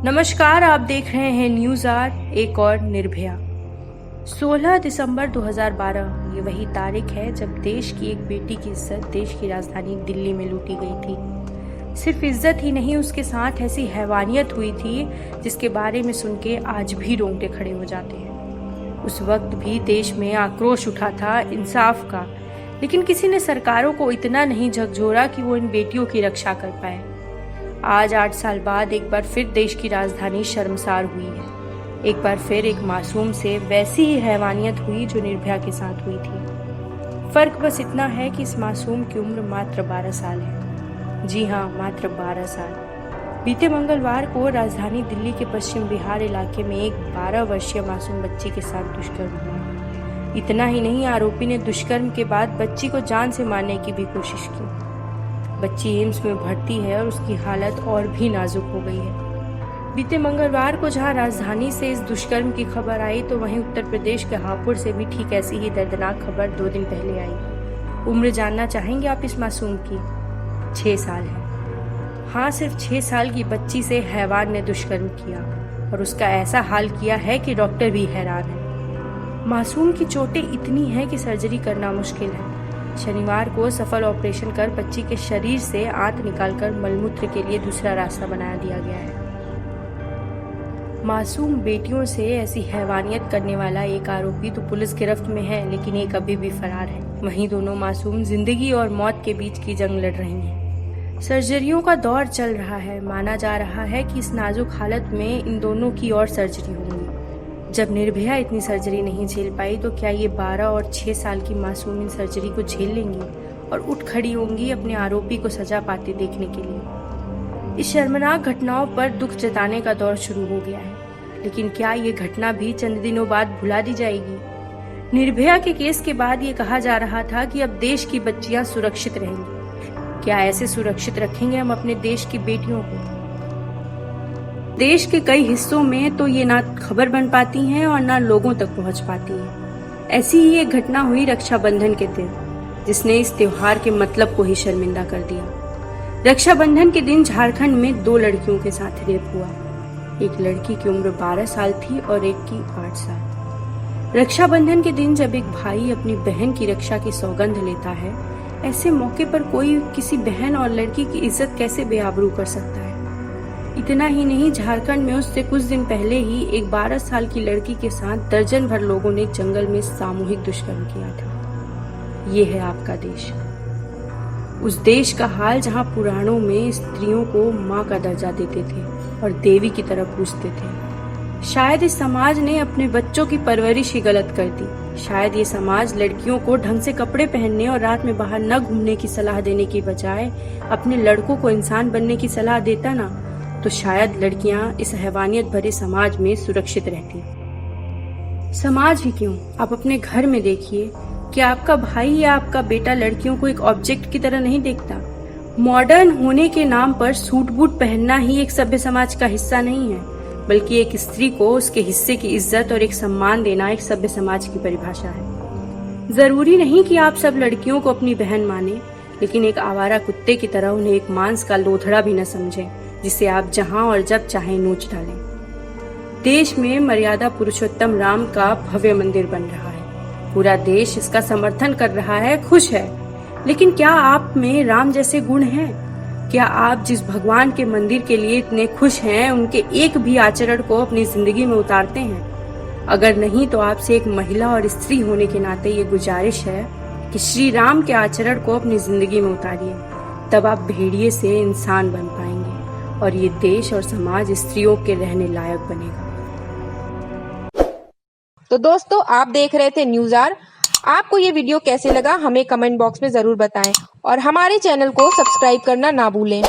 नमस्कार, आप देख रहे हैं न्यूज आर। एक और निर्भया। 16 दिसंबर 2012 ये वही तारीख है जब देश की एक बेटी की इज्जत देश की राजधानी दिल्ली में लूटी गई थी। सिर्फ इज्जत ही नहीं, उसके साथ ऐसी हैवानियत हुई थी जिसके बारे में सुन के आज भी रोंगटे खड़े हो जाते हैं। उस वक्त भी देश में आक्रोश उठा था इंसाफ का, लेकिन किसी ने सरकारों को इतना नहीं झकझोरा कि वो इन बेटियों की रक्षा कर पाए। आज 8 साल बाद एक बार फिर देश की राजधानी शर्मसार हुई है। एक बार फिर एक मासूम से वैसी ही हैवानियत हुई जो निर्भया के साथ हुई थी। फर्क बस इतना है कि इस मासूम की उम्र मात्र 12 साल है। जी हाँ, मात्र 12 साल। बीते मंगलवार को राजधानी दिल्ली के पश्चिम बिहार इलाके में एक 12 वर्षीय मासूम बच्ची के साथ दुष्कर्म हुआ। इतना ही नहीं, आरोपी ने दुष्कर्म के बाद बच्ची को जान से मारने की भी कोशिश की। बच्ची एम्स में भर्ती है और उसकी हालत और भी नाजुक हो गई है। बीते मंगलवार को जहां राजधानी से इस दुष्कर्म की खबर आई, तो वहीं उत्तर प्रदेश के हापुड़ से भी ठीक ऐसी ही दर्दनाक खबर 2 दिन पहले आई। उम्र जानना चाहेंगे आप इस मासूम की? 6 साल है। हाँ, सिर्फ 6 साल की बच्ची से हैवान ने दुष्कर्म किया और उसका ऐसा हाल किया है कि डॉक्टर भी हैरान है। मासूम की चोटें इतनी हैं कि सर्जरी करना मुश्किल है। शनिवार को सफल ऑपरेशन कर बच्ची के शरीर से आंत निकालकर मलमूत्र के लिए दूसरा रास्ता बना दिया गया है। मासूम बेटियों से ऐसी हैवानियत करने वाला एक आरोपी तो पुलिस गिरफ्त में है, लेकिन एक अभी भी फरार है। वहीं दोनों मासूम जिंदगी और मौत के बीच की जंग लड़ रही हैं। सर्जरियों का दौर चल रहा है। माना जा रहा है कि इस नाजुक हालत में इन दोनों की और सर्जरी होंगी। जब निर्भया इतनी सर्जरी नहीं झेल पाई, तो क्या ये 12 और 6 साल की मासूम इन सर्जरी को झेल लेंगी और उठ खड़ी होंगी अपने आरोपी को सजा पाते देखने के लिए? इस शर्मनाक घटनाओं पर दुख जताने का दौर शुरू हो गया है, लेकिन क्या ये घटना भी चंद दिनों बाद भुला दी जाएगी? निर्भया के केस के बाद ये कहा जा रहा था कि अब देश की बच्चियां सुरक्षित रहेंगी। क्या ऐसे सुरक्षित रखेंगे हम अपने देश की बेटियों को? देश के कई हिस्सों में तो ये ना खबर बन पाती हैं और ना लोगों तक पहुंच पाती हैं। ऐसी ही एक घटना हुई रक्षाबंधन के दिन, जिसने इस त्योहार के मतलब को ही शर्मिंदा कर दिया। रक्षाबंधन के दिन झारखंड में 2 लड़कियों के साथ रेप हुआ। एक लड़की की उम्र 12 साल थी और एक की 8 साल। रक्षाबंधन के दिन जब एक भाई अपनी बहन की रक्षा की सौगंध लेता है, ऐसे मौके पर कोई किसी बहन और लड़की की इज्जत कैसे बेआबरू कर सकता है? इतना ही नहीं, झारखंड में उससे कुछ दिन पहले ही एक 12 साल की लड़की के साथ दर्जन भर लोगों ने जंगल में सामूहिक दुष्कर्म किया था। ये है आपका देश। उस देश का हाल जहां पुराणों में स्त्रियों को माँ का दर्जा देते थे और देवी की तरह पूजते थे। शायद इस समाज ने अपने बच्चों की परवरिश ही गलत कर दी। शायद ये समाज लड़कियों को ढंग से कपड़े पहनने और रात में बाहर न घूमने की सलाह देने की बजाय अपने लड़कों को इंसान बनने की सलाह देता ना, तो शायद लड़कियां इस हैवानियत भरे समाज में सुरक्षित रहती। समाज ही क्यों, आप अपने घर में देखिए कि आपका भाई या आपका बेटा लड़कियों को एक ऑब्जेक्ट की तरह नहीं देखता। मॉडर्न होने के नाम पर सूट बूट पहनना ही एक सभ्य समाज का हिस्सा नहीं है, बल्कि एक स्त्री को उसके हिस्से की इज्जत और एक सम्मान देना एक सभ्य समाज की परिभाषा है। जरूरी नहीं कि आप सब लड़कियों को अपनी बहन माने, लेकिन एक आवारा कुत्ते की तरह उन्हें एक मांस का लोथड़ा भी न समझें जिसे आप जहां और जब चाहें नोच डालें। देश में मर्यादा पुरुषोत्तम राम का भव्य मंदिर बन रहा है। पूरा देश इसका समर्थन कर रहा है, खुश है। लेकिन क्या आप में राम जैसे गुण हैं? क्या आप जिस भगवान के मंदिर के लिए इतने खुश हैं, उनके एक भी आचरण को अपनी जिंदगी में उतारते हैं? अगर नहीं, तो आपसे एक महिला और स्त्री होने के नाते ये गुजारिश है कि श्री राम के आचरण को अपनी जिंदगी में उतारिए। तब आप भेड़िए से इंसान बन पाएंगे और ये देश और समाज स्त्रियों के रहने लायक बनेगा। तो दोस्तों, आप देख रहे थे न्यूज आर। आपको ये वीडियो कैसे लगा हमें कमेंट बॉक्स में जरूर बताएं और हमारे चैनल को सब्सक्राइब करना ना भूलें।